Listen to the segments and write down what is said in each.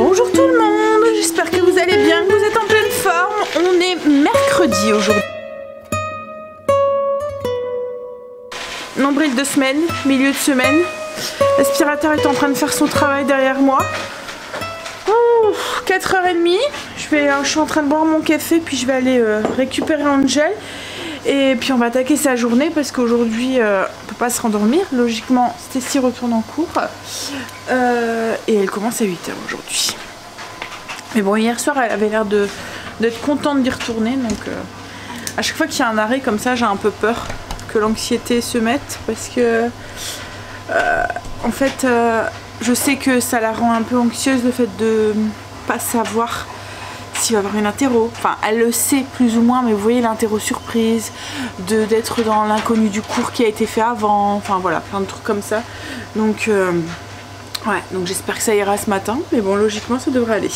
Bonjour tout le monde, j'espère que vous allez bien, que vous êtes en pleine forme. On est mercredi aujourd'hui. Nombril de semaine, milieu de semaine. L'aspirateur est en train de faire son travail derrière moi. 4h30, je suis en train de boire mon café, puis je vais aller récupérer Angel. Et puis on va attaquer sa journée parce qu'aujourd'hui on peut pas se rendormir. Logiquement Stacy retourne en cours et elle commence à 8h aujourd'hui. Mais bon, hier soir elle avait l'air d'être contente d'y retourner, donc à chaque fois qu'il y a un arrêt comme ça j'ai un peu peur que l'anxiété se mette parce que en fait je sais que ça la rend un peu anxieuse le fait de pas savoir s'il va y avoir une interro. Enfin elle le sait plus ou moins, mais vous voyez l'interro surprise, d'être dans l'inconnu du cours qui a été fait avant, enfin voilà, plein de trucs comme ça. Donc ouais, donc j'espère que ça ira ce matin, mais bon logiquement ça devrait aller.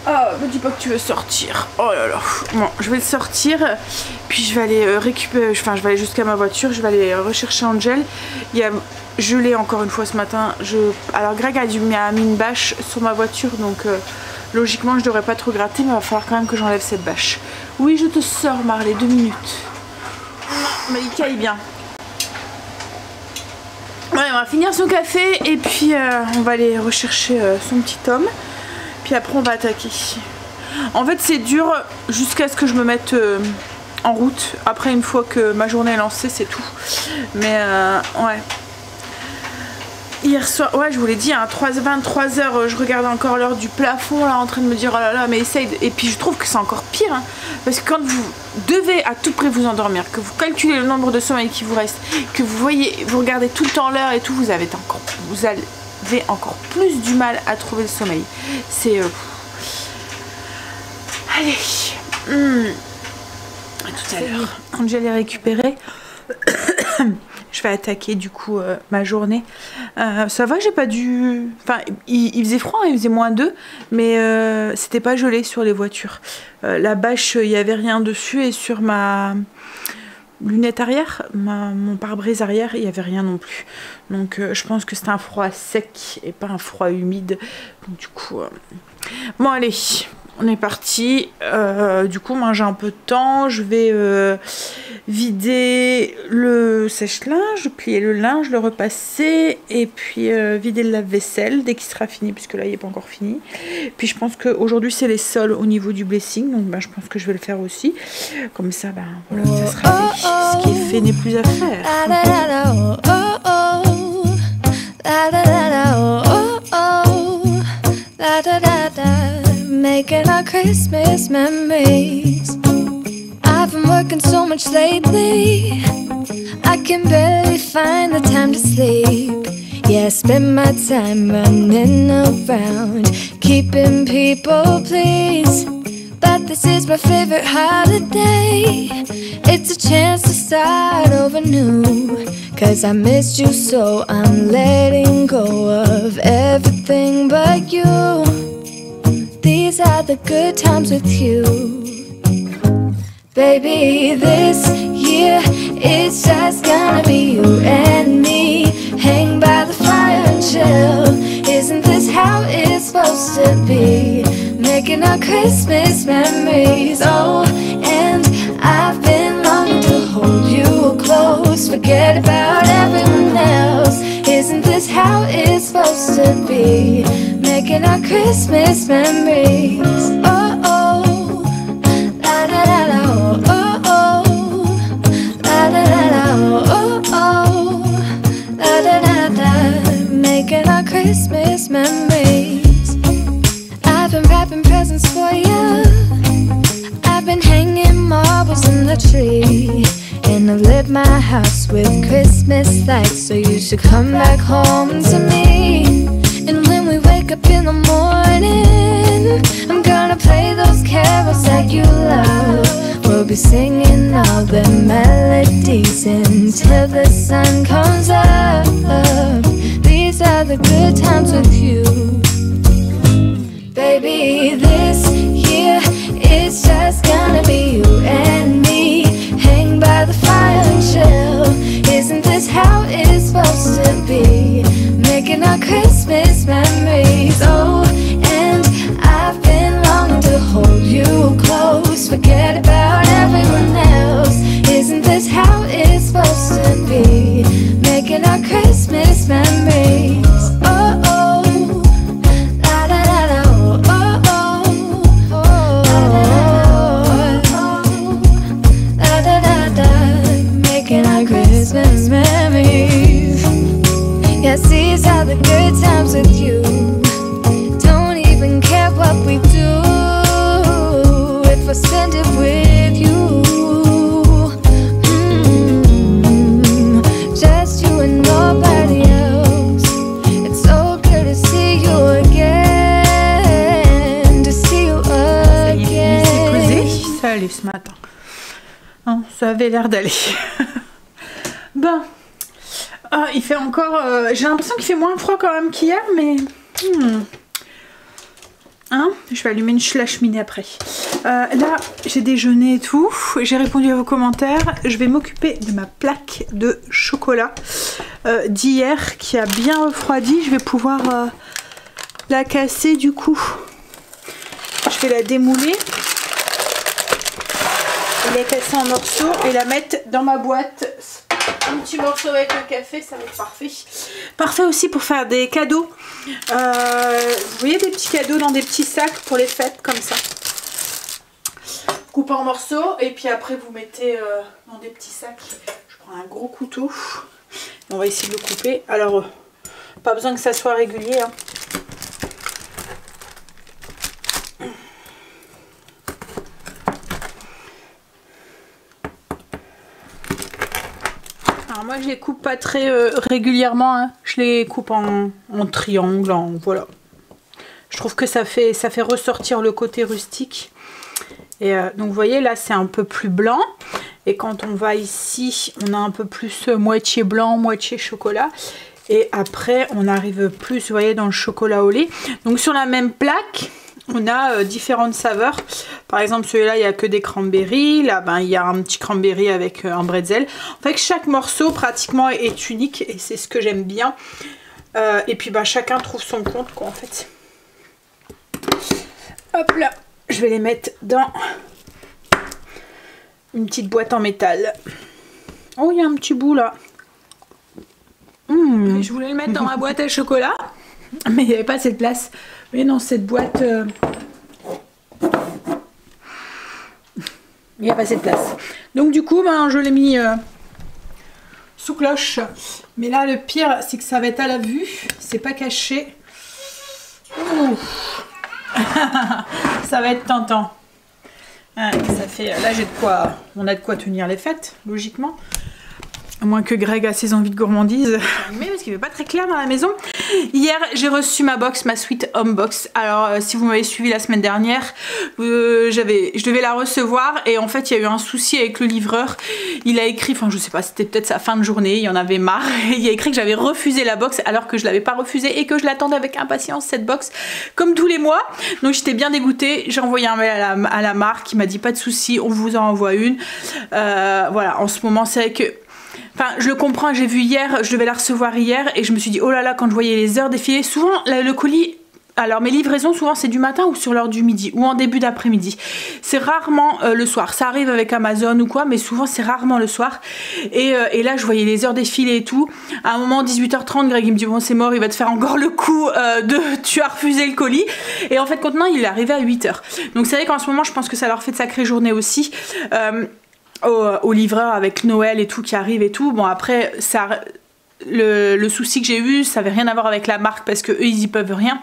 Oh, me dis pas que tu veux sortir. Oh là là. Bon, je vais le sortir, puis je vais aller récupérer, enfin je vais aller jusqu'à ma voiture, je vais aller rechercher Angel. Il y a gelé encore une fois ce matin. Alors Greg a mis une bâche sur ma voiture, donc logiquement je devrais pas trop gratter, mais il va falloir quand même que j'enlève cette bâche. Oui, je te sors Marley, 2 minutes. Non, mais il caille bien. Ouais, on va finir son café et puis on va aller rechercher son petit homme. Puis après on va attaquer. En fait c'est dur jusqu'à ce que je me mette en route. Après une fois que ma journée est lancée c'est tout. Mais ouais. Hier soir, ouais je vous l'ai dit, hein, 23h, je regarde encore l'heure du plafond là en train de me dire oh là là mais essaye. Et puis je trouve que c'est encore pire hein, parce que quand vous devez à tout prix vous endormir, que vous calculez le nombre de sommeil qui vous reste, que vous voyez, vous regardez tout le temps l'heure et tout, vous avez encore plus du mal à trouver le sommeil. C'est allez, à tout à l'heure. Angel est récupéré. Je vais attaquer du coup ma journée. Ça va, j'ai pas dû... Enfin, il faisait froid, il faisait -2, mais c'était pas gelé sur les voitures. La bâche, il y avait rien dessus, et sur ma lunette arrière, mon pare-brise arrière, il y avait rien non plus. Donc je pense que c'est un froid sec et pas un froid humide. Donc du coup... Bon allez, on est parti. Du coup moi j'ai un peu de temps, je vais vider le sèche-linge, plier le linge, le repasser et puis vider le lave-vaisselle dès qu'il sera fini, puisque là il n'est pas encore fini. Puis je pense qu'aujourd'hui c'est les sols au niveau du blessing, donc je pense que je vais le faire aussi. Comme ça, voilà, ça sera fait. Ce qui est fait n'est plus à faire. Making our Christmas memories. I've been working so much lately, I can barely find the time to sleep. Yeah, I spend my time running around, keeping people pleased. But this is my favorite holiday. It's a chance to start over new, 'cause I missed you so I'm letting go of everything but you. These are the good times with you. Baby, this year it's just gonna be you and me. Hang by the fire and chill. Isn't this how it's supposed to be? Making our Christmas memories. Oh, and I've been longing to hold you close. Forget about everyone else. Isn't this how it's supposed to be? Making our Christmas memories. Oh, oh, la da da da, oh, oh, la da da da, oh, oh, la da da da. Making our Christmas memories. I've been wrapping presents for you. I've been hanging marbles in the tree, and I've lit my house with Christmas lights. So you should come back home to me. And when we wake up in the morning, I'm gonna play those carols that you love. We'll be singing all the melodies until the sun comes up. These are the good times with you. Baby, this year it's just gonna be you and me. Hang by the fire and chill. Isn't this how it's supposed to be? Making our Christmas memories. Attends. Non, ça avait l'air d'aller. Ben. Ah, il fait encore... j'ai l'impression qu'il fait moins froid quand même qu'hier, mais... Hein, je vais allumer la cheminée après. Là, j'ai déjeuné et tout. J'ai répondu à vos commentaires. Je vais m'occuper de ma plaque de chocolat d'hier qui a bien refroidi. Je vais pouvoir la casser du coup. Je vais la démouler. La casser en morceaux et la mettre dans ma boîte. Un petit morceau avec le café, ça va être parfait. Parfait aussi pour faire des cadeaux. Vous voyez, des petits cadeaux dans des petits sacs pour les fêtes, comme ça. Coupe en morceaux et puis après vous mettez dans des petits sacs. Je prends un gros couteau. On va essayer de le couper. Alors, pas besoin que ça soit régulier, hein. Alors moi je les coupe pas très régulièrement, hein. Je les coupe en triangle, voilà. Je trouve que ça fait ressortir le côté rustique. Et donc vous voyez là c'est un peu plus blanc. Et quand on va ici, on a un peu plus moitié blanc, moitié chocolat. Et après on arrive plus, vous voyez, dans le chocolat au lait. Donc sur la même plaque, on a différentes saveurs. Par exemple, celui-là, il n'y a que des cranberries. Là, ben, il y a un petit cranberry avec un bretzel. En fait, chaque morceau, pratiquement, est unique. Et c'est ce que j'aime bien. Et puis, ben, chacun trouve son compte, quoi, en fait. Hop là. Je vais les mettre dans une petite boîte en métal. Oh, il y a un petit bout, là. Je voulais le mettre dans ma boîte à chocolat. Mais il n'y avait pas assez de place. Mais dans cette boîte, il n'y a pas assez de place. Donc du coup, ben, je l'ai mis sous cloche. Mais là, le pire, c'est que ça va être à la vue. C'est pas caché. Ça va être tentant. Hein, ça fait, là, j'ai de quoi. On a de quoi tenir les fêtes, logiquement. À moins que Greg a ses envies de gourmandise. Mais parce qu'il n'est pas très clair dans la maison. Hier, j'ai reçu ma box, ma Sweet Home Box. Alors, si vous m'avez suivi la semaine dernière, je devais la recevoir. Et en fait, il y a eu un souci avec le livreur. Il a écrit, enfin, je sais pas, c'était peut-être sa fin de journée. Il y en avait marre. Et il a écrit que j'avais refusé la box alors que je l'avais pas refusée et que je l'attendais avec impatience, cette box, comme tous les mois. Donc, j'étais bien dégoûtée. J'ai envoyé un mail à la marque qui m'a dit pas de souci, on vous en envoie une. Voilà, en ce moment, c'est vrai que... Enfin, je le comprends, j'ai vu hier, je devais la recevoir hier et je me suis dit, oh là là, quand je voyais les heures défiler, souvent le colis, alors mes livraisons, souvent c'est du matin ou sur l'heure du midi ou en début d'après-midi. C'est rarement le soir, ça arrive avec Amazon ou quoi, mais souvent c'est rarement le soir. Et là, je voyais les heures défiler et tout. À un moment, 18h30, Greg il me dit, bon c'est mort, il va te faire encore le coup tu as refusé le colis. Et en fait, contenant, il est arrivé à 8h. Donc c'est vrai qu'en ce moment, je pense que ça leur fait de sacrées journées aussi. Au livreur avec Noël et tout qui arrive et tout. Bon après ça, le souci que j'ai eu, ça avait rien à voir avec la marque parce que eux ils y peuvent rien.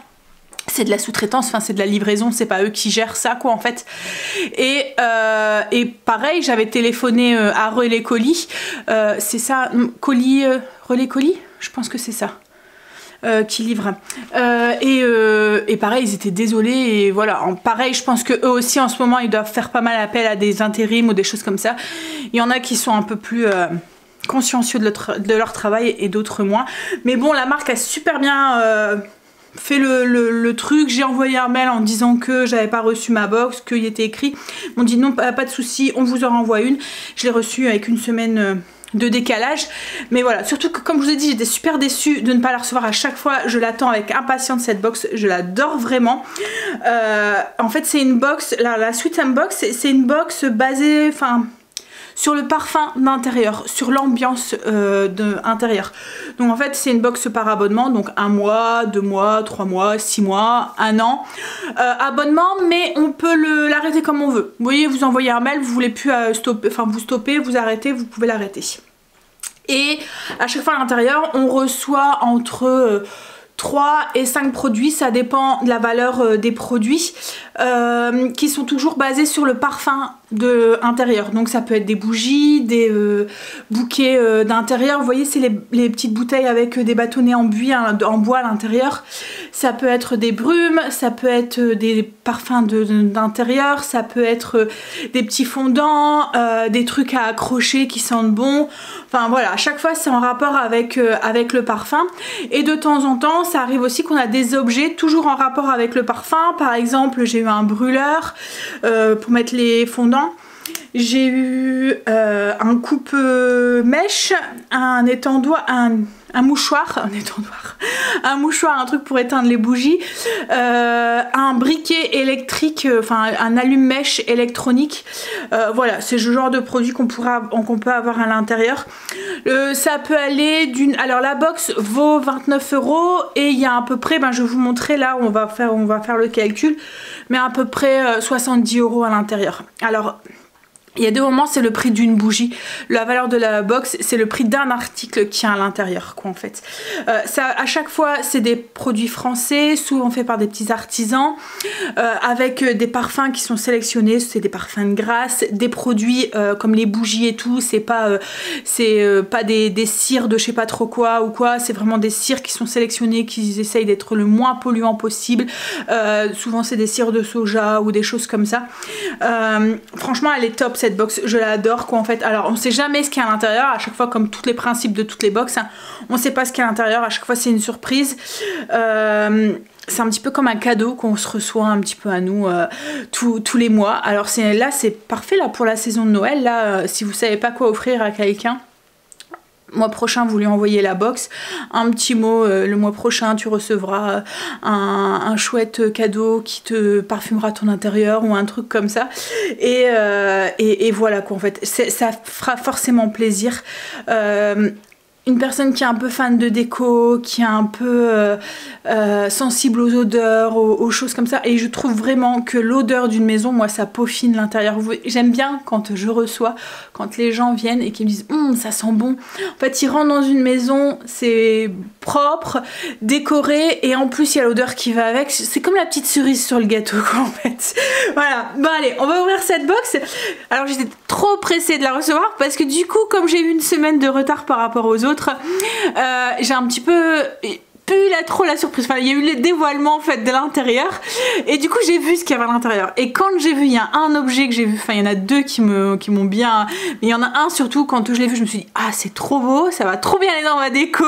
C'est de la sous-traitance, enfin c'est de la livraison, c'est pas eux qui gèrent ça quoi en fait. Et pareil, j'avais téléphoné à Relais Colis, c'est ça, colis, Relais Colis, je pense que c'est ça. Qui livrent et pareil ils étaient désolés et voilà, pareil je pense que eux aussi en ce moment ils doivent faire pas mal appel à des intérims ou des choses comme ça. Il y en a qui sont un peu plus consciencieux de leur travail et d'autres moins, mais bon la marque a super bien fait le truc. J'ai envoyé un mail en disant que j'avais pas reçu ma box, qu'il était écrit, ils m'ont dit non pas de souci, on vous en renvoie une. Je l'ai reçue avec une semaine de décalage, mais voilà, surtout que comme je vous ai dit, j'étais super déçue de ne pas la recevoir à chaque fois. Je l'attends avec impatience cette box, je l'adore vraiment. En fait c'est une box, la Sweet Home Box, c'est une box basée, enfin sur le parfum d'intérieur, sur l'ambiance intérieure. Donc en fait c'est une box par abonnement, donc 1 mois, 2 mois, 3 mois, 6 mois, 1 an. Abonnement, mais on peut l'arrêter comme on veut. Vous voyez, vous envoyez un mail, vous voulez plus stopper, enfin vous stoppez, vous arrêtez, vous pouvez l'arrêter. Et à chaque fois à l'intérieur, on reçoit entre 3 et 5 produits, ça dépend de la valeur des produits, qui sont toujours basés sur le parfum de intérieur. Donc ça peut être des bougies, des bouquets d'intérieur. Vous voyez, c'est les petites bouteilles avec des bâtonnets en bois à l'intérieur. Ça peut être des brumes, ça peut être des parfums d'intérieur, ça peut être des petits fondants, des trucs à accrocher qui sentent bon. Enfin voilà, à chaque fois c'est en rapport avec le parfum. Et de temps en temps, ça arrive aussi qu'on a des objets toujours en rapport avec le parfum. Par exemple, j'ai eu un brûleur pour mettre les fondants. J'ai eu un coupe-mèche, un étendoir, un mouchoir, un truc pour éteindre les bougies, un briquet électrique, enfin un allume-mèche électronique. Voilà, c'est le genre de produit qu'on peut avoir à l'intérieur. Ça peut aller d'une... Alors la box vaut 29 € et il y a à peu près, je vais vous montrer là, on va faire le calcul, mais à peu près 70 € à l'intérieur. Alors... il y a deux moments, c'est le prix d'une bougie. La valeur de la box, c'est le prix d'un article qui est à l'intérieur, quoi, en fait. À chaque fois, c'est des produits français, souvent faits par des petits artisans, avec des parfums qui sont sélectionnés. C'est des parfums de grâce, des produits comme les bougies et tout. C'est pas des cires de je sais pas trop quoi ou quoi. C'est vraiment des cires qui sont sélectionnées, qui essayent d'être le moins polluants possible. Souvent, c'est des cires de soja ou des choses comme ça. Franchement, elle est top, cette box, je l'adore, quoi, en fait. Alors on sait jamais ce qu'il y a à l'intérieur, à chaque fois, comme tous les principes de toutes les box, hein, on sait pas ce qu'il y a à l'intérieur, à chaque fois c'est une surprise. C'est un petit peu comme un cadeau qu'on se reçoit un petit peu à nous tous les mois. Alors là c'est parfait là pour la saison de Noël, là si vous savez pas quoi offrir à quelqu'un, mois prochain vous lui envoyez la box, un petit mot, le mois prochain tu recevras un chouette cadeau qui te parfumera ton intérieur ou un truc comme ça, et voilà, quoi, en fait ça fera forcément plaisir. Une personne qui est un peu fan de déco, qui est un peu sensible aux odeurs, aux choses comme ça. Et je trouve vraiment que l'odeur d'une maison, moi, ça peaufine l'intérieur. J'aime bien quand je reçois, quand les gens viennent et qui me disent ça sent bon. En fait, ils rentrent dans une maison, c'est propre, décoré, et en plus, il y a l'odeur qui va avec. C'est comme la petite cerise sur le gâteau, quoi, en fait. Voilà. Bon, allez, on va ouvrir cette box. Alors, j'étais trop pressée de la recevoir parce que du coup, comme j'ai eu une semaine de retard par rapport aux autres, j'ai un petit peu trop la surprise. Enfin, il y a eu le dévoilement en fait de l'intérieur, et du coup j'ai vu ce qu'il y avait à l'intérieur. Et quand j'ai vu, il y a un objet que j'ai vu, enfin il y en a deux qui m'ont bien, mais il y en a un surtout, quand je l'ai vu, je me suis dit ah c'est trop beau, ça va trop bien aller dans ma déco.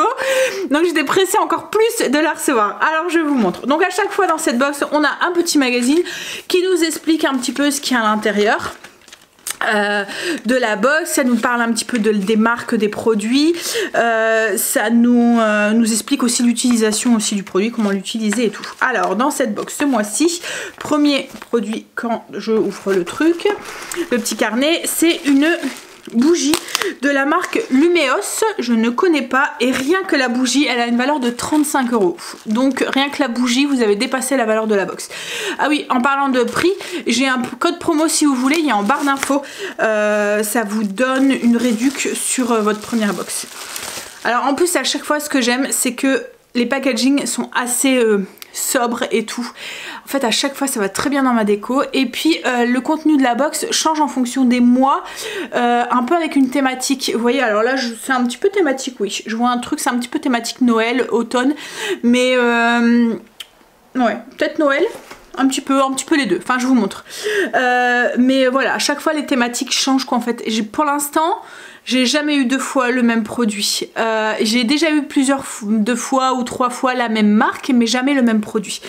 Donc j'étais pressée encore plus de la recevoir. Alors je vous montre. Donc à chaque fois dans cette box, on a un petit magazine qui nous explique un petit peu ce qu'il y a à l'intérieur de la box. Ça nous parle un petit peu des marques des produits, ça nous explique aussi l'utilisation aussi du produit, comment l'utiliser et tout. Alors dans cette box ce mois-ci, premier produit quand je ouvre le truc, le petit carnet, c'est une bougie de la marque Lumeos, je ne connais pas, et rien que la bougie elle a une valeur de 35 €. Donc rien que la bougie vous avez dépassé la valeur de la box. Ah oui, en parlant de prix, j'ai un code promo si vous voulez, il y a en barre d'infos, ça vous donne une réduction sur votre première box. Alors en plus à chaque fois ce que j'aime c'est que les packaging sont assez sobre et tout. En fait à chaque fois ça va très bien dans ma déco, et puis le contenu de la box change en fonction des mois, un peu avec une thématique. Vous voyez, alors là c'est un petit peu thématique, oui, je vois un truc, c'est un petit peu thématique Noël, automne, mais ouais, peut-être Noël, un petit peu les deux, enfin je vous montre, mais voilà, à chaque fois les thématiques changent, quoi, en fait. Pour l'instant j'ai jamais eu deux fois le même produit. J'ai déjà eu deux fois ou trois fois la même marque, mais jamais le même produit.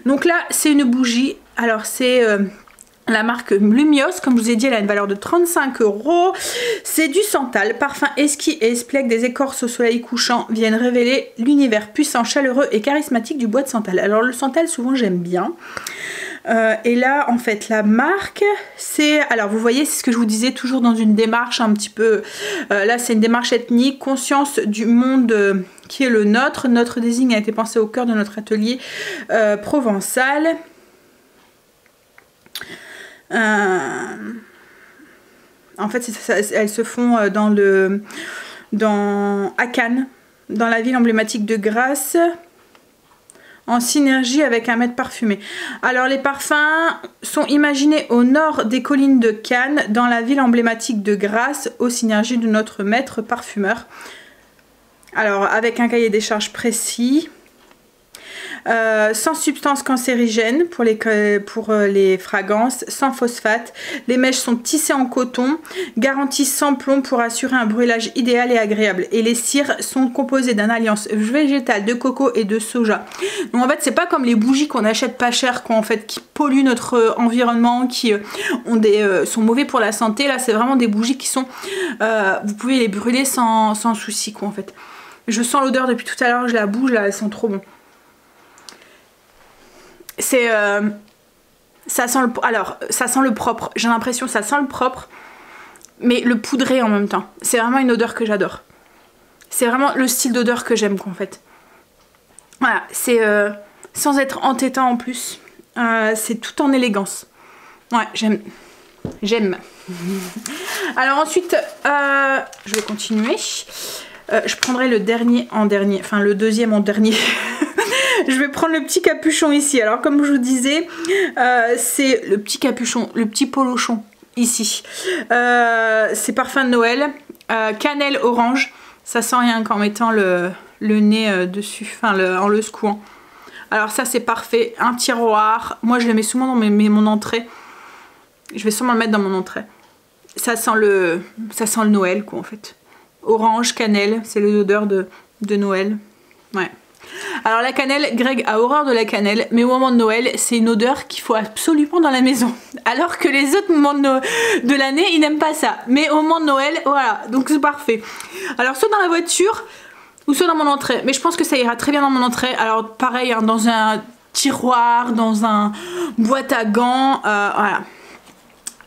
Donc là, c'est une bougie. Alors c'est la marque Lumeos, comme je vous ai dit, elle a une valeur de 35 €. C'est du santal, parfum esquis et esplègue des écorces au soleil couchant viennent révéler l'univers puissant, chaleureux et charismatique du bois de santal. Alors le santal, souvent j'aime bien. Et là en fait la marque c'est, alors vous voyez, c'est ce que je vous disais, toujours dans une démarche un petit peu, là c'est une démarche ethnique, conscience du monde qui est le nôtre. Notre désigne a été pensé au cœur de notre atelier provençal. En fait elles se font à Cannes, dans la ville emblématique de Grasse. en synergie avec un maître parfumé. Alors les parfums sont imaginés au nord des collines de Cannes, dans la ville emblématique de Grasse, aux synergies de notre maître parfumeur. Alors avec un cahier des charges précis. Sans substance cancérigène pour les fragrances, sans phosphate. Les mèches sont tissées en coton, garanties sans plomb pour assurer un brûlage idéal et agréable. Et les cires sont composées d'une alliance végétale de coco et de soja. Donc en fait c'est pas comme les bougies qu'on achète pas cher, qui polluent notre environnement, qui sont mauvais pour la santé. Là c'est vraiment des bougies qui sont... vous pouvez les brûler sans souci quoi en fait. Je sens l'odeur depuis tout à l'heure, je la bouge là, elles sont trop bonnes. C'est ça sent le propre, j'ai l'impression ça sent le propre mais le poudré en même temps. C'est vraiment une odeur que j'adore, c'est vraiment le style d'odeur que j'aime en fait. Voilà, c'est sans être entêtant en plus, c'est tout en élégance. Ouais, j'aime. Alors ensuite je vais continuer. Je prendrai le dernier en dernier, enfin le deuxième en dernier. Je vais prendre le petit capuchon ici. Alors comme je vous disais, c'est le petit capuchon, le petit polochon ici. C'est parfum de Noël, cannelle orange. Ça sent rien qu'en mettant le nez dessus, enfin en le secouant. Alors ça c'est parfait. Un tiroir. Moi je le mets souvent dans mon entrée. Je vais sûrement le mettre dans mon entrée. Ça sent le Noël quoi en fait. Orange, cannelle, c'est l'odeur de Noël. Ouais. Alors la cannelle, Greg a horreur de la cannelle, mais au moment de Noël, c'est une odeur qu'il faut absolument dans la maison. Alors que les autres moments de l'année, il n'aime pas ça. Mais au moment de Noël, voilà, donc c'est parfait. Alors soit dans la voiture, ou soit dans mon entrée. Mais je pense que ça ira très bien dans mon entrée. Alors pareil, hein, dans un tiroir, dans un boîte à gants, voilà.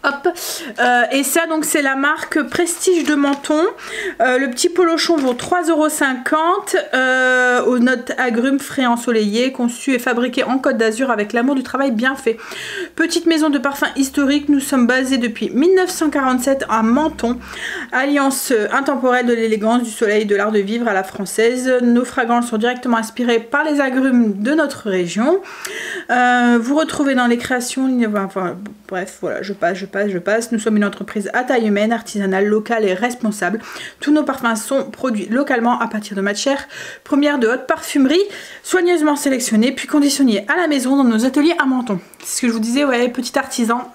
Hop, et ça donc c'est la marque Prestige de Menton. Le petit polochon vaut 3,50 € aux notes agrumes frais ensoleillés, conçu et fabriqué en Côte d'Azur avec l'amour du travail bien fait. Petite maison de parfum historique, nous sommes basés depuis 1947 à Menton. Alliance intemporelle de l'élégance, du soleil, de l'art de vivre à la française. Nos fragrances sont directement inspirées par les agrumes de notre région. Vous retrouvez dans les créations, enfin, bref voilà, je passe. Nous sommes une entreprise à taille humaine, artisanale, locale et responsable. Tous nos parfums sont produits localement à partir de matières premières de haute parfumerie, soigneusement sélectionnés puis conditionnés à la maison dans nos ateliers à Menton. C'est ce que je vous disais, ouais, petit artisan.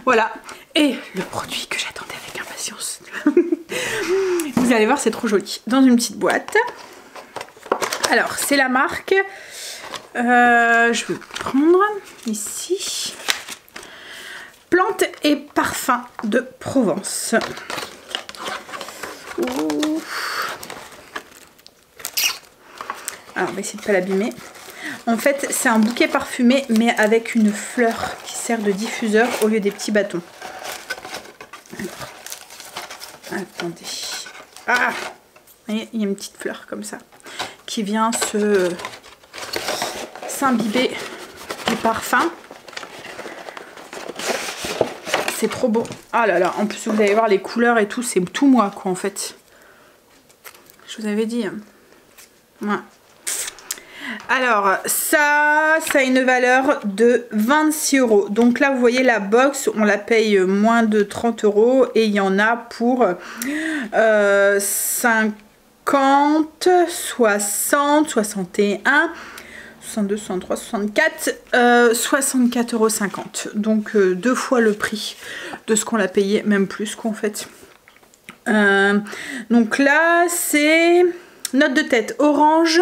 Voilà. Et le produit que j'attendais avec impatience. Vous allez voir, c'est trop joli. Dans une petite boîte. Alors, c'est la marque. Je vais prendre ici. Plantes et parfums de Provence. Ouh. Alors, on va essayer de ne pas l'abîmer. En fait, c'est un bouquet parfumé, mais avec une fleur qui sert de diffuseur au lieu des petits bâtons. Alors, attendez. Ah! Vous voyez, il y a une petite fleur comme ça qui vient s'imbiber du parfum. C'est trop beau. Ah là là, en plus vous allez voir les couleurs et tout, c'est tout moi quoi en fait. Je vous avais dit. Ouais. Alors ça a une valeur de 26 €. Donc là vous voyez la box, on la paye moins de 30 € et il y en a pour 50, 60, 61, 62, 63, 64, 64,50 €. Donc 2 fois le prix de ce qu'on l'a payé, même plus qu'en fait. Donc là c'est note de tête orange,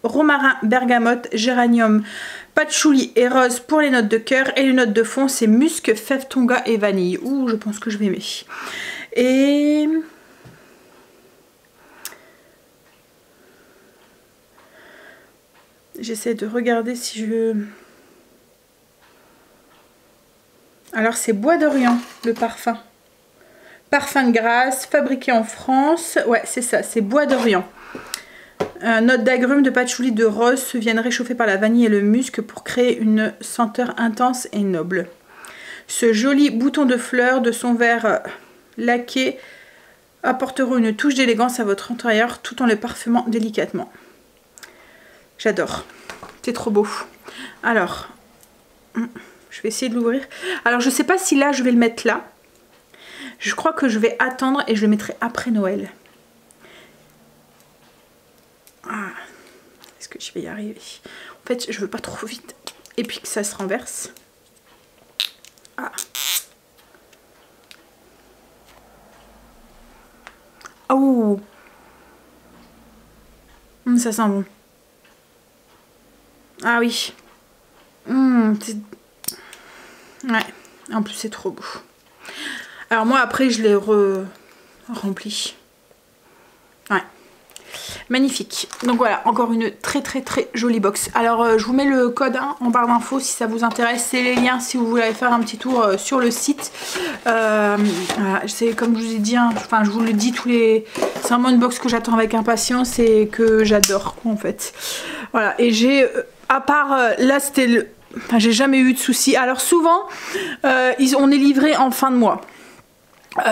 romarin, bergamote, géranium, patchouli et rose pour les notes de cœur. Et les notes de fond c'est musc, fève tonga et vanille. Ouh, je pense que je vais aimer. Et... j'essaie de regarder si je... Alors c'est Bois d'Orient le parfum. Parfum de Grasse, fabriqué en France. Ouais c'est ça, c'est Bois d'Orient. Notes d'agrumes, de patchouli, de rose viennent réchauffer par la vanille et le musc pour créer une senteur intense et noble. Ce joli bouton de fleurs de son verre laqué apporteront une touche d'élégance à votre intérieur tout en le parfumant délicatement. J'adore. C'était trop beau. Alors, je vais essayer de l'ouvrir. Alors je sais pas si là je vais le mettre là. Je crois que je vais attendre et je le mettrai après Noël. Ah, est-ce que je vais y arriver? En fait, je veux pas trop vite. Et puis que ça se renverse. Ah. Oh. Ça sent bon. Ah oui. Ouais. En plus, c'est trop beau. Alors moi, après, je l'ai rempli. Ouais. Magnifique. Donc voilà, encore une très jolie box. Alors je vous mets le code en barre d'infos si ça vous intéresse. C'est les liens si vous voulez aller faire un petit tour sur le site. Voilà, c'est comme je vous ai dit, hein, enfin je vous le dis tous les... C'est vraiment une box que j'attends avec impatience et que j'adore en fait. Voilà, et j'ai... à part là c'était le... Enfin j'ai jamais eu de soucis. Alors souvent on est livré en fin de mois.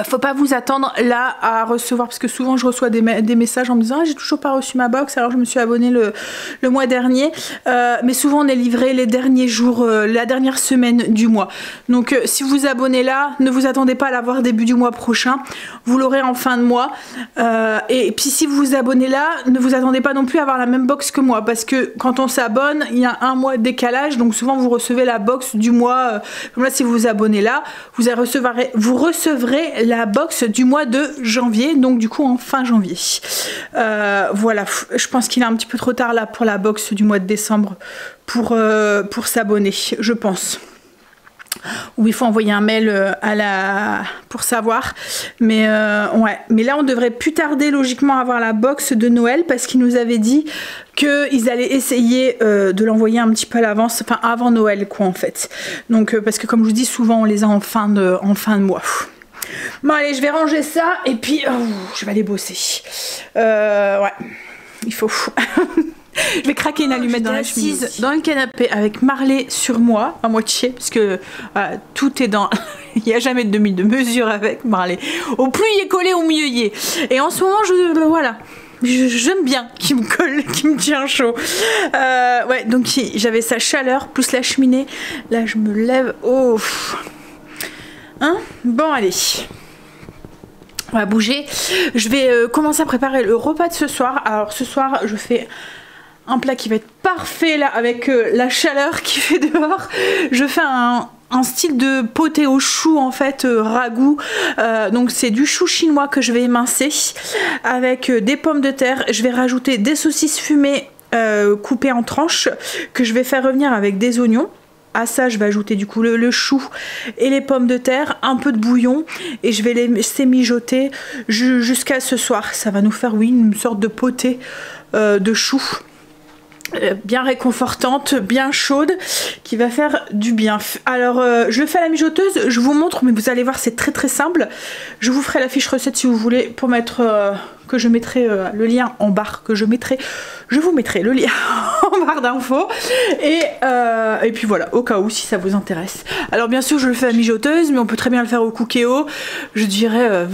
Faut pas vous attendre là à recevoir, parce que souvent je reçois des messages en me disant ah, j'ai toujours pas reçu ma box alors je me suis abonnée le mois dernier, mais souvent on est livré les derniers jours, la dernière semaine du mois. Donc si vous vous abonnez là, ne vous attendez pas à l'avoir début du mois prochain, vous l'aurez en fin de mois. Et puis si vous vous abonnez là, ne vous attendez pas non plus à avoir la même box que moi, parce que quand on s'abonne il y a un mois de décalage, donc souvent vous recevez la box du mois, comme là si vous vous abonnez là, vous recevrez la box du mois de janvier, donc du coup en fin janvier. Voilà, je pense qu'il est un petit peu trop tard là pour la box du mois de décembre pour s'abonner, je pense. Ou il faut envoyer un mail pour savoir, mais ouais, mais là on devrait plus tarder logiquement à avoir la box de Noël, parce qu'ils nous avaient dit qu'ils allaient essayer de l'envoyer un petit peu à l'avance, enfin avant Noël quoi en fait. Donc parce que comme je vous dis, souvent on les a en fin de mois. Bon allez, je vais ranger ça et puis je vais aller bosser. Ouais, il faut. Je vais craquer une allumette dans la chemise. Dans le canapé avec Marley sur moi à moitié, parce que tout est dans... Il n'y a jamais de demi-mesure avec Marley. Au plus il est collé, au mieux il est. Et en ce moment, voilà. J'aime bien qu'il me colle, qu'il me tient chaud. Ouais, donc j'avais sa chaleur plus la cheminée. Là, je me lève. Oh. Hein? Bon, allez. On va bouger. Je vais commencer à préparer le repas de ce soir. Alors, ce soir, je fais un plat qui va être parfait là, avec la chaleur qui fait dehors. Je fais un style de poté au chou en fait, ragoût. Donc c'est du chou chinois que je vais émincer avec des pommes de terre. Je vais rajouter des saucisses fumées coupées en tranches que je vais faire revenir avec des oignons. À ça je vais ajouter du coup le chou et les pommes de terre, un peu de bouillon, et je vais les laisser mijoter jusqu'à ce soir. Ça va nous faire, oui, une sorte de poté de chou. Bien réconfortante, bien chaude, qui va faire du bien. Alors je le fais à la mijoteuse, je vous montre, mais vous allez voir c'est très simple. Je vous ferai la fiche recette si vous voulez, pour mettre que je mettrai le lien en barre, je vous mettrai le lien en barre d'infos, et puis voilà, au cas où si ça vous intéresse. Alors bien sûr je le fais à la mijoteuse, mais on peut très bien le faire au Cookéo. Je dirais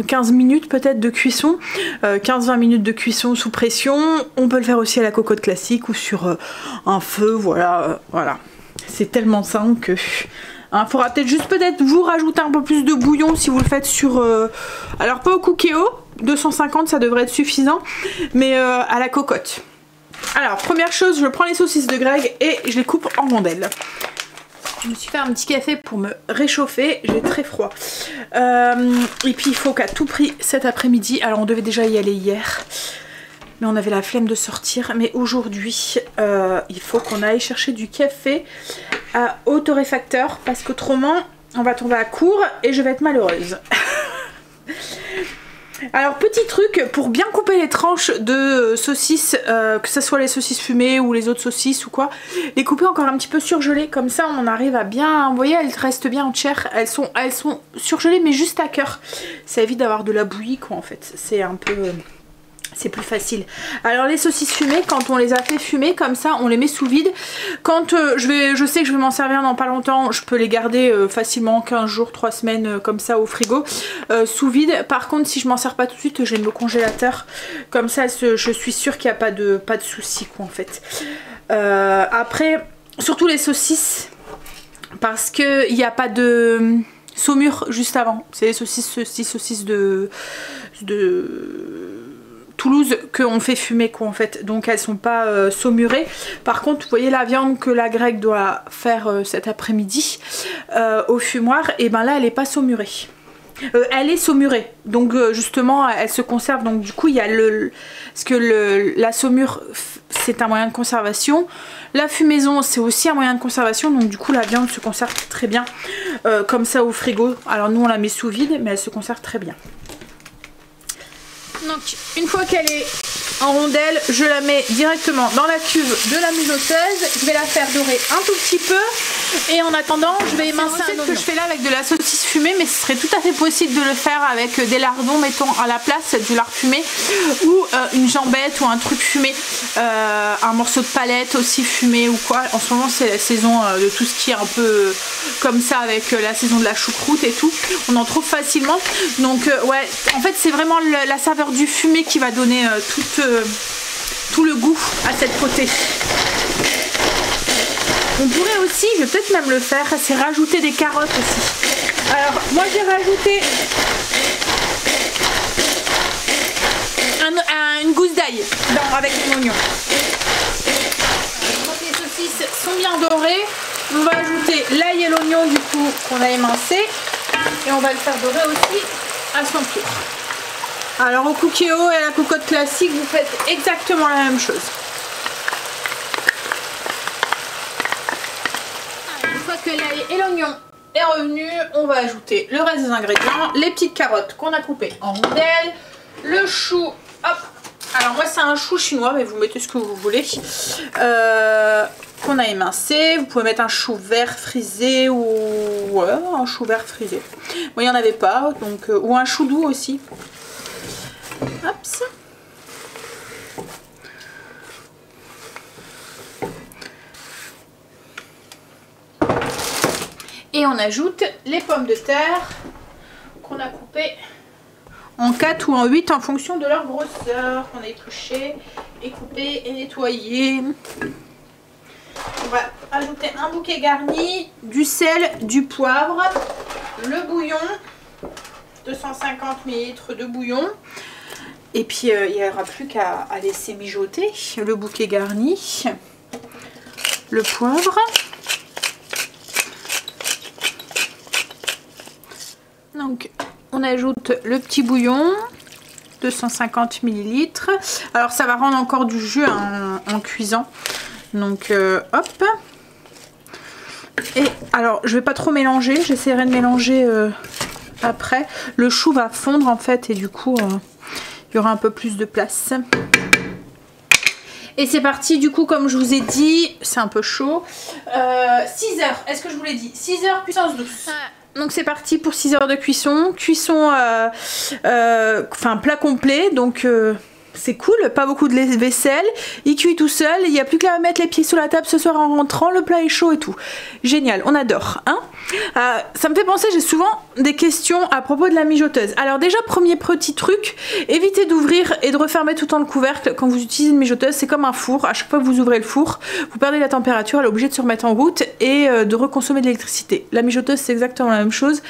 15 minutes peut-être de cuisson, 15-20 minutes de cuisson sous pression. On peut le faire aussi à la cocotte classique ou sur un feu, voilà, voilà. C'est tellement simple que... Il faudra peut-être vous rajouter un peu plus de bouillon si vous le faites sur... alors pas au Cookéo, 250 ça devrait être suffisant, mais à la cocotte. Alors première chose, je prends les saucisses de Greg et je les coupe en rondelles. Je me suis fait un petit café pour me réchauffer, j'ai très froid. Et puis il faut qu'à tout prix cet après-midi, alors on devait déjà y aller hier, mais on avait la flemme de sortir, mais aujourd'hui il faut qu'on aille chercher du café au torréfacteur, parce qu'autrement on va tomber à court et je vais être malheureuse. Alors petit truc pour bien couper les tranches de saucisses, que ce soit les saucisses fumées ou les autres saucisses ou quoi, les couper encore un petit peu surgelées, comme ça on arrive à bien, vous voyez, elles restent bien entières, elles sont surgelées mais juste à cœur, ça évite d'avoir de la bouillie quoi en fait, c'est un peu... c'est plus facile. Alors les saucisses fumées, quand on les a fait fumer comme ça, on les met sous vide. Quand je sais que je vais m'en servir dans pas longtemps, je peux les garder facilement 15 jours, 3 semaines comme ça au frigo, sous vide. Par contre si je m'en sers pas tout de suite, je les mets au congélateur. Comme ça je suis sûre qu'il n'y a pas de soucis quoi en fait. Après, surtout les saucisses, parce qu'il n'y a pas de saumure juste avant. C'est les saucisses de Toulouse qu'on fait fumer quoi en fait, donc elles sont pas saumurées. Par contre vous voyez la viande que la grecque doit faire cet après-midi au fumoir, et ben là elle est pas saumurée. Elle est saumurée, donc justement elle se conserve, donc du coup il y a parce que la saumure c'est un moyen de conservation, la fumaison c'est aussi un moyen de conservation, donc du coup la viande se conserve très bien comme ça au frigo. Alors nous on la met sous vide mais elle se conserve très bien. Donc une fois qu'elle est en rondelle, je la mets directement dans la cuve de la mijoteuse. Je vais la faire dorer un tout petit peu. Et en attendant, je vais émincer un oignon. Que je fais là avec de la saucisse fumée, mais ce serait tout à fait possible de le faire avec des lardons, mettons à la place du lard fumé, ou une jambette ou un truc fumé, un morceau de palette aussi fumé ou quoi. En ce moment c'est la saison de tout ce qui est un peu comme ça, avec la saison de la choucroute et tout. On en trouve facilement. Donc ouais, en fait c'est vraiment la saveur du fumé qui va donner tout le goût à cette potée. On pourrait aussi, je vais peut-être même le faire, c'est rajouter des carottes aussi. Alors moi j'ai rajouté une gousse d'ail avec mon oignon. Quand les saucisses sont bien dorées, on va ajouter l'ail et l'oignon du coup qu'on a émincé, et on va le faire dorer aussi à son tour. Alors au cookéo et à la cocotte classique, vous faites exactement la même chose. Une fois que l'ail et l'oignon est revenu, on va ajouter le reste des ingrédients, les petites carottes qu'on a coupées en rondelles, le chou, hop. Alors moi c'est un chou chinois, mais vous mettez ce que vous voulez, qu'on a émincé. Vous pouvez mettre un chou vert frisé ou ouais, un chou vert frisé. Moi il n'y en avait pas, donc ou un chou doux aussi. Hop. Et on ajoute les pommes de terre qu'on a coupées en 4 ou en 8 en fonction de leur grosseur, qu'on a épluchées et coupées et nettoyées. On va ajouter un bouquet garni, du sel, du poivre, le bouillon, 250 ml de bouillon. Et puis il n'y aura plus qu'à laisser mijoter le bouquet garni, le poivre. Donc on ajoute le petit bouillon, 250 ml. Alors ça va rendre encore du jus en cuisant. Donc hop. Et alors je vais pas trop mélanger, j'essaierai de mélanger après. Le chou va fondre en fait, et du coup il y aura un peu plus de place. Et c'est parti, du coup comme je vous ai dit, c'est un peu chaud. 6 heures, est-ce que je vous l'ai dit? 6 heures puissance douce. Donc c'est parti pour 6 heures de cuisson. Cuisson, enfin plat complet, donc c'est cool, pas beaucoup de vaisselle, il cuit tout seul, il n'y a plus qu'à mettre les pieds sur la table ce soir en rentrant, le plat est chaud et tout. Génial, on adore, hein. Ça me fait penser, j'ai souvent des questions à propos de la mijoteuse. Alors déjà, premier petit truc, évitez d'ouvrir et de refermer tout le temps le couvercle quand vous utilisez une mijoteuse. C'est comme un four, à chaque fois que vous ouvrez le four, vous perdez la température, elle est obligée de se remettre en route et de reconsommer de l'électricité. La mijoteuse c'est exactement la même chose,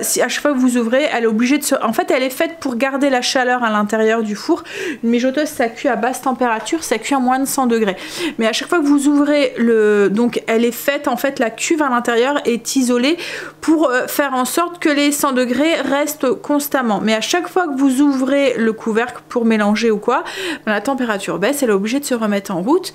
si à chaque fois que vous ouvrez, elle est obligée de se... En fait elle est faite pour garder la chaleur à l'intérieur du four. Une mijoteuse ça cuit à basse température, ça cuit à moins de 100 degrés. Mais à chaque fois que vous ouvrez le... Donc elle est faite, en fait la cuve à l'intérieur est isolée pour faire en sorte que les 100 degrés restent constamment. Mais à chaque fois que vous ouvrez le couvercle pour mélanger ou quoi, la température baisse, elle est obligée de se remettre en route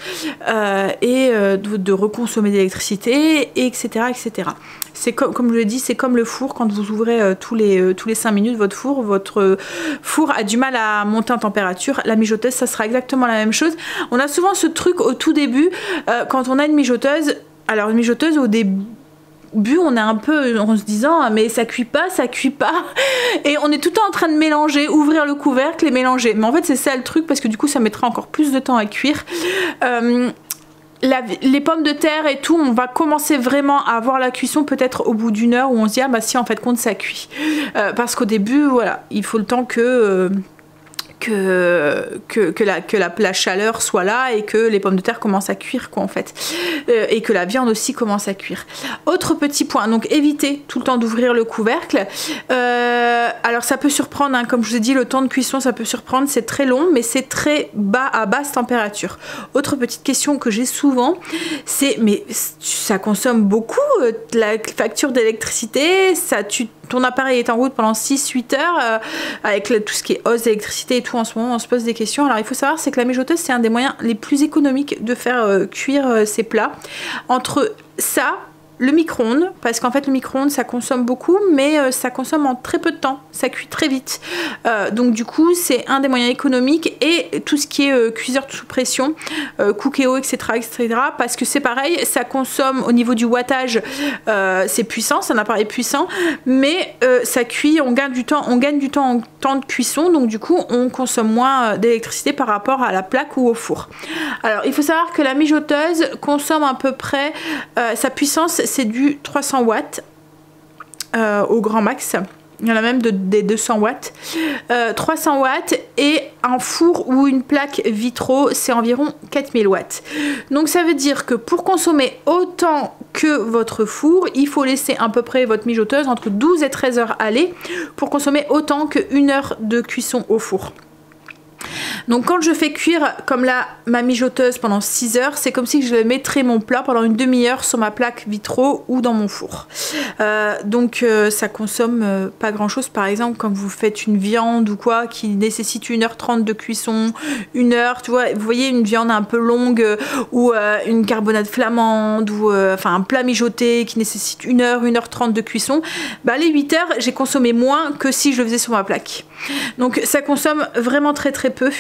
et de reconsommer de l'électricité, etc. etc. C'est comme je le dis, c'est comme le four, quand vous ouvrez tous les 5 minutes votre four a du mal à monter en température. La mijoteuse, ça sera exactement la même chose. On a souvent ce truc au tout début, quand on a une mijoteuse. Alors une mijoteuse au début, on est un peu en se disant mais ça cuit pas, et on est tout le temps en train de mélanger, ouvrir le couvercle et mélanger, mais en fait c'est ça le truc, parce que du coup ça mettra encore plus de temps à cuire. Les pommes de terre et tout, on va commencer vraiment à voir la cuisson peut-être au bout d'une heure, où on se dit ah bah si en fait compte ça cuit, parce qu'au début voilà, il faut le temps que la chaleur soit là et que les pommes de terre commencent à cuire quoi en fait, et que la viande aussi commence à cuire. Autre petit point, donc évitez tout le temps d'ouvrir le couvercle. Alors ça peut surprendre, hein, comme je vous ai dit, le temps de cuisson ça peut surprendre, c'est très long mais c'est très bas, à basse température. Autre petite question que j'ai souvent, c'est mais ça consomme beaucoup la facture d'électricité, ton appareil est en route pendant 6-8 heures avec tout ce qui est hausse d'électricité et tout en ce moment on se pose des questions. Alors il faut savoir c'est que la mijoteuse c'est un des moyens les plus économiques de faire cuire ces plats. Entre ça, le micro-ondes, parce qu'en fait le micro-ondes ça consomme beaucoup mais ça consomme en très peu de temps, ça cuit très vite, donc du coup c'est un des moyens économiques, et tout ce qui est cuiseur sous pression, Cookéo etc., parce que c'est pareil, ça consomme au niveau du wattage, c'est puissant, c'est un appareil puissant mais ça cuit, on gagne du temps en temps de cuisson, donc du coup on consomme moins d'électricité par rapport à la plaque ou au four. Alors il faut savoir que la mijoteuse consomme à peu près, sa puissance c'est du 300 watts au grand max. Il y en a même des 200 watts. 300 watts, et un four ou une plaque vitro, c'est environ 4000 watts. Donc ça veut dire que pour consommer autant que votre four, il faut laisser à peu près votre mijoteuse entre 12 et 13 heures aller pour consommer autant que 1 heure de cuisson au four. Donc quand je fais cuire comme là ma mijoteuse pendant 6 heures, c'est comme si je mettrais mon plat pendant une demi-heure sur ma plaque vitro ou dans mon four. Donc ça consomme pas grand chose. Par exemple quand vous faites une viande ou quoi qui nécessite 1h30 de cuisson, 1 heure, tu vois, vous voyez une viande un peu longue ou une carbonade flamande ou enfin un plat mijoté qui nécessite 1 heure, 1h30 de cuisson, bah les 8 heures j'ai consommé moins que si je le faisais sur ma plaque. Donc ça consomme vraiment très peu.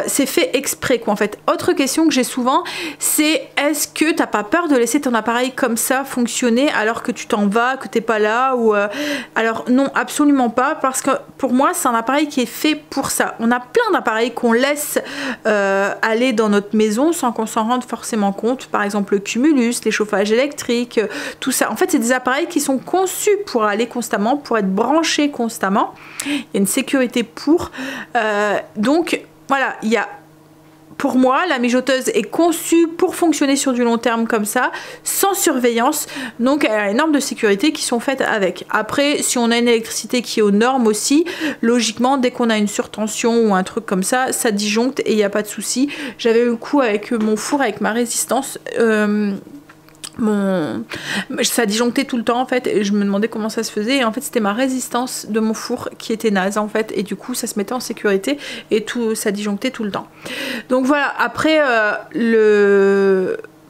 C'est fait exprès quoi en fait. Autre question que j'ai souvent, c'est est-ce que t'as pas peur de laisser ton appareil comme ça fonctionner alors que tu t'en vas, que t'es pas là ou alors non, absolument pas, parce que pour moi c'est un appareil qui est fait pour ça. On a plein d'appareils qu'on laisse aller dans notre maison sans qu'on s'en rende forcément compte, par exemple le cumulus, les chauffages électriques, tout ça. En fait c'est des appareils qui sont conçus pour aller constamment, pour être branchés constamment. Il y a une sécurité pour donc voilà, il y a, pour moi la mijoteuse est conçue pour fonctionner sur du long terme comme ça, sans surveillance, donc elle a les normes de sécurité qui sont faites avec. Après si on a une électricité qui est aux normes aussi, logiquement dès qu'on a une surtension ou un truc comme ça, ça disjoncte et il n'y a pas de souci. J'avais eu le coup avec mon four, avec ma résistance, ça disjonctait tout le temps en fait, et je me demandais comment ça se faisait, et en fait c'était ma résistance de mon four qui était naze en fait, et du coup ça se mettait en sécurité et tout, ça disjonctait tout le temps. Donc voilà, après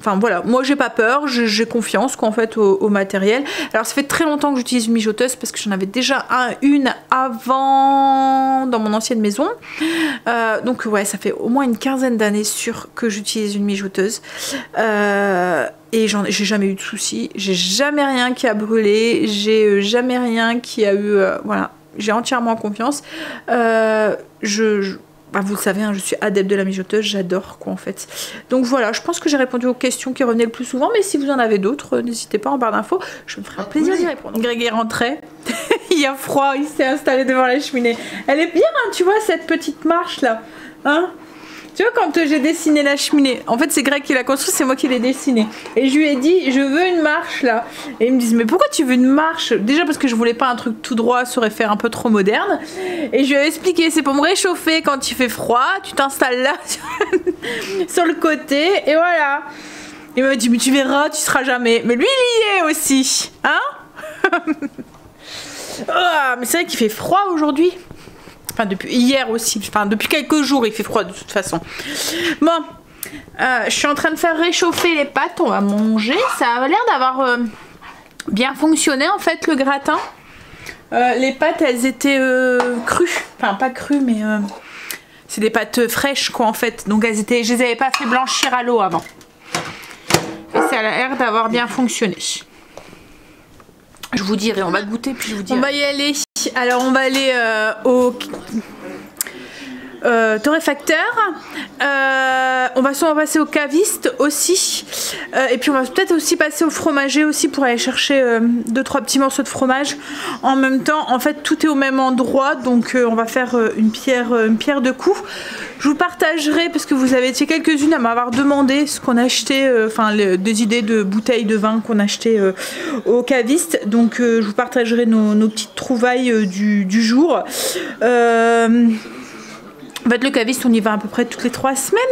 enfin voilà, moi j'ai pas peur, j'ai confiance quoi en fait au matériel. Alors ça fait très longtemps que j'utilise une mijoteuse parce que j'en avais déjà une avant dans mon ancienne maison. Donc ouais, ça fait au moins une quinzaine d'années sûre que j'utilise une mijoteuse. Et j'ai jamais eu de soucis, j'ai jamais rien qui a brûlé, j'ai jamais rien qui a eu... voilà, j'ai entièrement confiance. Bah vous le savez, hein, je suis adepte de la mijoteuse, j'adore quoi en fait. Donc voilà, je pense que j'ai répondu aux questions qui revenaient le plus souvent, mais si vous en avez d'autres, n'hésitez pas en barre d'infos, je me ferai un plaisir d'y répondre. Greg est rentré, il y a froid, il s'est installé devant la cheminée. Elle est bien, hein, tu vois, cette petite marche là, hein. Tu vois, quand j'ai dessiné la cheminée, en fait c'est Greg qui l'a construit, c'est moi qui l'ai dessiné. Et je lui ai dit, je veux une marche là. Et ils me disent, mais pourquoi tu veux une marche? Déjà parce que je voulais pas un truc tout droit, ça aurait fait un peu trop moderne. Et je lui ai expliqué, c'est pour me réchauffer quand il fait froid, tu t'installes là sur le côté, et voilà. Il m'a dit, mais tu verras, tu seras jamais. Mais lui il y est aussi, hein. Oh, mais c'est vrai qu'il fait froid aujourd'hui. Enfin, depuis hier aussi, enfin depuis quelques jours il fait froid de toute façon. Bon, je suis en train de faire réchauffer les pâtes, on va manger. Ça a l'air d'avoir bien fonctionné en fait le gratin. Les pâtes elles étaient crues, enfin pas crues mais c'est des pâtes fraîches quoi en fait. Donc elles étaient, je les avais pas fait blanchir à l'eau avant. Et ça a l'air d'avoir bien fonctionné. Je vous dirai, on va goûter puis je vous dirai. On va y aller. Alors on va aller torréfacteur. On va sûrement passer au caviste aussi. Et puis on va peut-être aussi passer au fromager aussi pour aller chercher 2-3 petits morceaux de fromage. En même temps, en fait, tout est au même endroit. Donc on va faire une pierre de coups. Je vous partagerai, parce que vous avez été quelques-unes à m'avoir demandé ce qu'on achetait, des idées de bouteilles de vin qu'on achetait au caviste. Donc je vous partagerai nos petites trouvailles du jour. En fait, le caviste, on y va à peu près toutes les 3 semaines.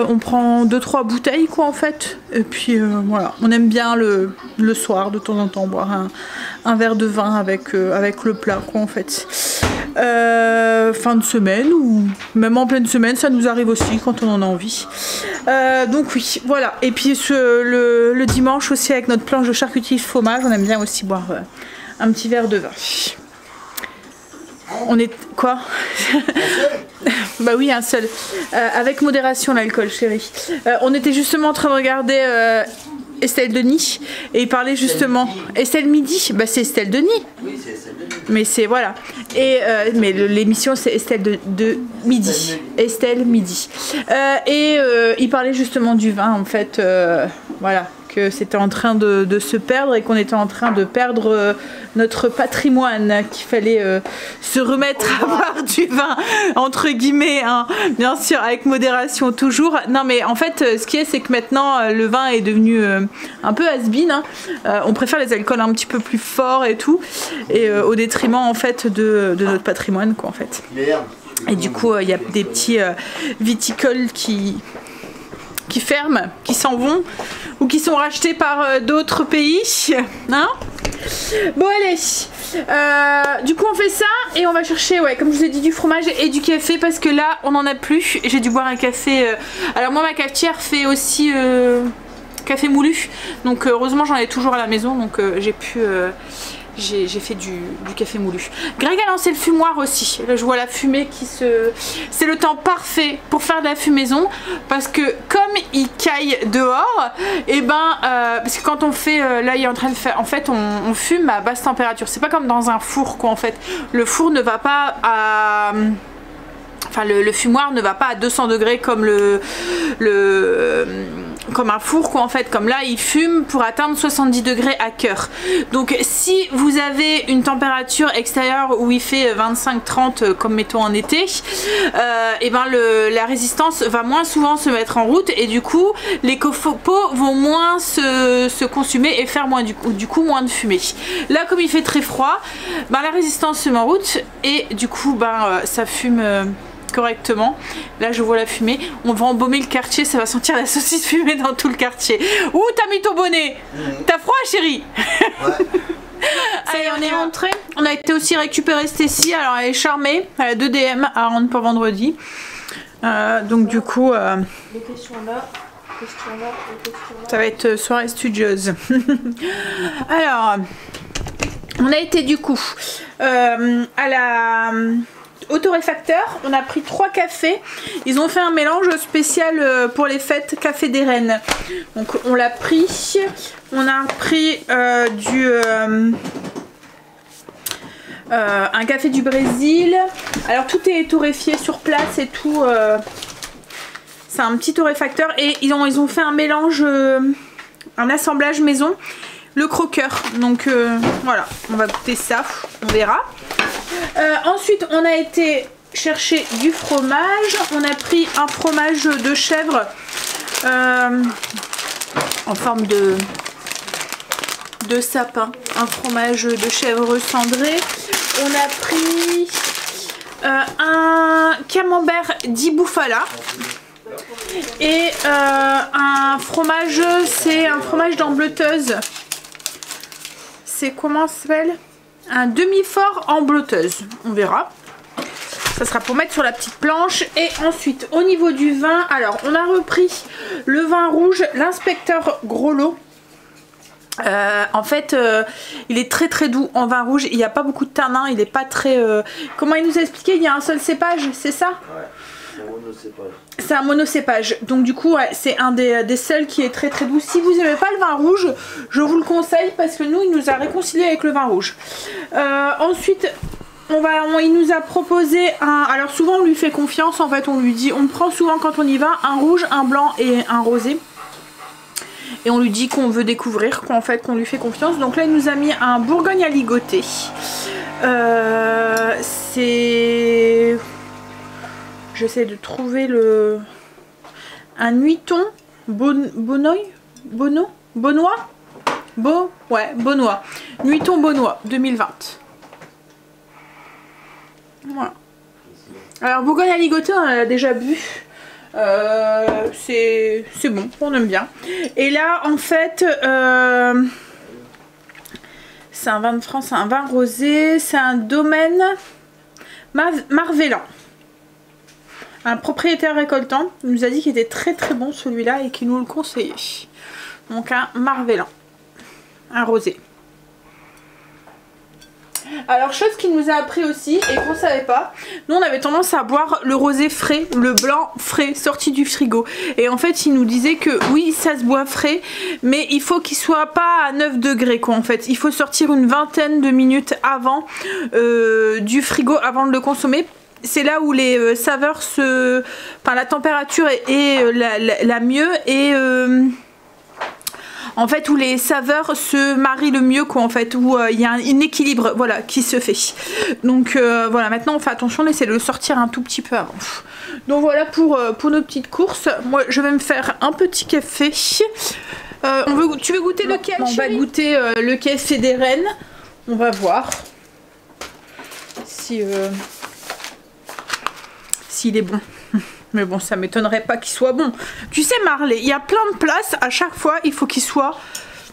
On prend 2-3 bouteilles, quoi, en fait. Et puis, voilà. On aime bien le soir, de temps en temps, boire un verre de vin avec le plat, quoi, en fait. Fin de semaine, ou même en pleine semaine, ça nous arrive aussi quand on en a envie. Donc, oui, voilà. Et puis, le dimanche aussi, avec notre planche de charcuterie fromage, on aime bien aussi boire un petit verre de vin. On est... Quoi? Bah oui, un seul. Avec modération l'alcool, chérie. On était justement en train de regarder Estelle Denis. Et il parlait justement... Estelle Midi. Bah c'est Estelle Denis. Oui, c'est Estelle Denis. Mais c'est... Voilà. Et, mais l'émission c'est Estelle de Midi. Estelle Midi. Il parlait justement du vin, en fait. Voilà. Que c'était en train de se perdre et qu'on était en train de perdre notre patrimoine, qu'il fallait se remettre à boire du vin, entre guillemets, hein, bien sûr, avec modération toujours. Non mais en fait, ce qui est, c'est que maintenant, le vin est devenu un peu has-been, hein. On préfère les alcools un petit peu plus forts et tout, et au détriment, en fait, de notre patrimoine, quoi, en fait. Et du coup, il y a des petits viticoles qui ferment, qui s'en vont, ou qui sont rachetés par d'autres pays, hein. Bon allez, du coup on fait ça et on va chercher, ouais, comme je vous ai dit, du fromage et du café, parce que là on n'en a plus. J'ai dû boire un café, alors moi ma cafetière fait aussi café moulu, donc heureusement j'en ai toujours à la maison, donc j'ai pu... j'ai fait du café moulu. Greg a lancé le fumoir aussi. Là je vois la fumée qui se... C'est le temps parfait pour faire de la fumaison, parce que comme il caille dehors, et ben parce que quand on fait... là il est en train de faire... En fait on fume à basse température. C'est pas comme dans un four, quoi, en fait. Le four ne va pas à... Enfin le fumoir ne va pas à 200 degrés comme comme un four, quoi, en fait. Comme là il fume pour atteindre 70 degrés à cœur. Donc si vous avez une température extérieure où il fait 25-30 comme mettons en été, et ben la résistance va moins souvent se mettre en route, et du coup les copeaux vont moins se consumer et faire moins du coup moins de fumée. Là comme il fait très froid, ben la résistance se met en route et du coup ben ça fume correctement. Là je vois la fumée, on va embaumer le quartier, ça va sentir la saucisse fumée dans tout le quartier. Ouh, t'as mis ton bonnet, t'as froid chérie? Ouais. Allez, on est rentré. On a été aussi récupérer Stécie, alors elle est charmée, elle a 2 DM à rendre pour vendredi, donc du coup les questions là, ça va être soirée studieuse. Alors on a été du coup au torréfacteur, on a pris 3 cafés. Ils ont fait un mélange spécial pour les fêtes, café des reines. Donc on l'a pris. On a pris un café du Brésil. Alors tout est torréfié sur place et tout. C'est un petit torréfacteur et ils ont fait un mélange, un assemblage maison. Le croqueur. Donc voilà, on va goûter ça, on verra. Ensuite on a été chercher du fromage. On a pris un fromage de chèvre en forme de sapin, un fromage de chèvre cendré. On a pris un camembert di bufala et un fromage, c'est un fromage d'embleteuse. C'est comment ça s'appelle? Un demi-fort en bleuteuse, on verra. Ça sera pour mettre sur la petite planche. Et ensuite au niveau du vin, alors on a repris le vin rouge, l'inspecteur Gros Lot. En fait il est très très doux en vin rouge, il n'y a pas beaucoup de tanin, il n'est pas très... Comment il nous a expliqué, il y a un seul cépage, c'est ça? Ouais. C'est un monocépage, donc du coup ouais, c'est un des seuls qui est très très doux. Si vous n'aimez pas le vin rouge, je vous le conseille parce que nous il nous a réconcilié avec le vin rouge. Ensuite il nous a proposé un... Alors souvent on lui fait confiance, en fait on lui dit, on prend souvent quand on y va un rouge, un blanc et un rosé. Et on lui dit qu'on veut découvrir, qu'en fait qu'on lui fait confiance. Donc là il nous a mis un Bourgogne à ligoter. C'est... J'essaie de trouver le... Un Nuitton Bonois. Ouais, Bonois. Nuitton Bonois 2020. Voilà. Alors Bourgogne à ligoter, on l'a déjà bu. C'est bon, on aime bien. Et là en fait c'est un vin de France, c'est un vin rosé, c'est un domaine Marvellan. Un propriétaire récoltant nous a dit qu'il était très très bon celui-là et qu'il nous le conseillait. Donc un Marvellan, un rosé. Alors chose qu'il nous a appris aussi et qu'on savait pas, nous on avait tendance à boire le rosé frais, le blanc frais, sorti du frigo. Et en fait il nous disait que oui ça se boit frais, mais il faut qu'il soit pas à 9 degrés quoi en fait. Il faut sortir une vingtaine de minutes avant du frigo avant de le consommer. C'est là où les saveurs se... Enfin la température est la mieux et... En fait où les saveurs se marient le mieux quoi en fait, où il y a un équilibre voilà qui se fait. Donc voilà, maintenant on fait attention, on essaie de le sortir un tout petit peu avant. Donc voilà pour nos petites courses. Moi je vais me faire un petit café. Tu veux goûter lequel? On va goûter le café des Reines. On va voir si s'il est bon. Mais bon, ça m'étonnerait pas qu'il soit bon. Tu sais Marley, il y a plein de places, à chaque fois, il faut qu'il soit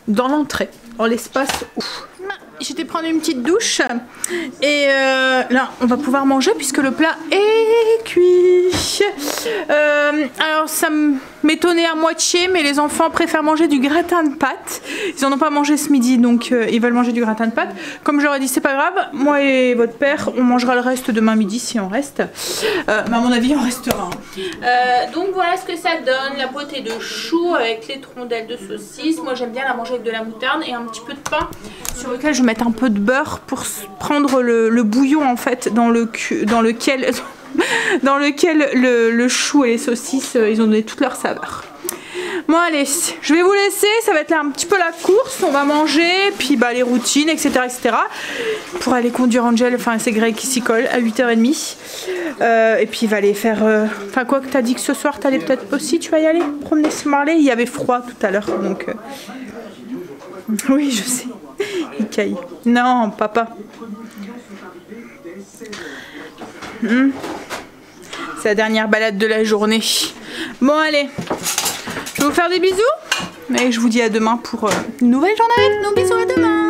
dans l'entrée, dans l'espace où... J'étais prendre une petite douche et là on va pouvoir manger puisque le plat est cuit. Alors ça m'étonnait à moitié, mais les enfants préfèrent manger du gratin de pâtes. Ils en ont pas mangé ce midi, donc ils veulent manger du gratin de pâtes. Comme j'aurais dit, c'est pas grave, moi et votre père on mangera le reste demain midi si on reste, mais à mon avis on restera. Donc voilà ce que ça donne, la potée de chou avec les rondelles de saucisse. Moi j'aime bien la manger avec de la moutarde et un petit peu de pain sur lequel je mettre un peu de beurre pour prendre le bouillon en fait dans lequel le chou et les saucisses ils ont donné toute leur saveur. Bon allez, je vais vous laisser, ça va être là un petit peu la course, on va manger, puis bah les routines etc pour aller conduire Angel, enfin c'est Greg qui s'y colle à 8h30 et puis il va aller faire, enfin quoi que t'as dit que ce soir t'allais peut-être aussi, tu vas y aller promener ce Marley, il y avait froid tout à l'heure donc oui je sais. Il caille. Non, papa. C'est la dernière balade de la journée. Bon, allez. Je vais vous faire des bisous. Et je vous dis à demain pour une nouvelle journée avec nous. Bisous à demain.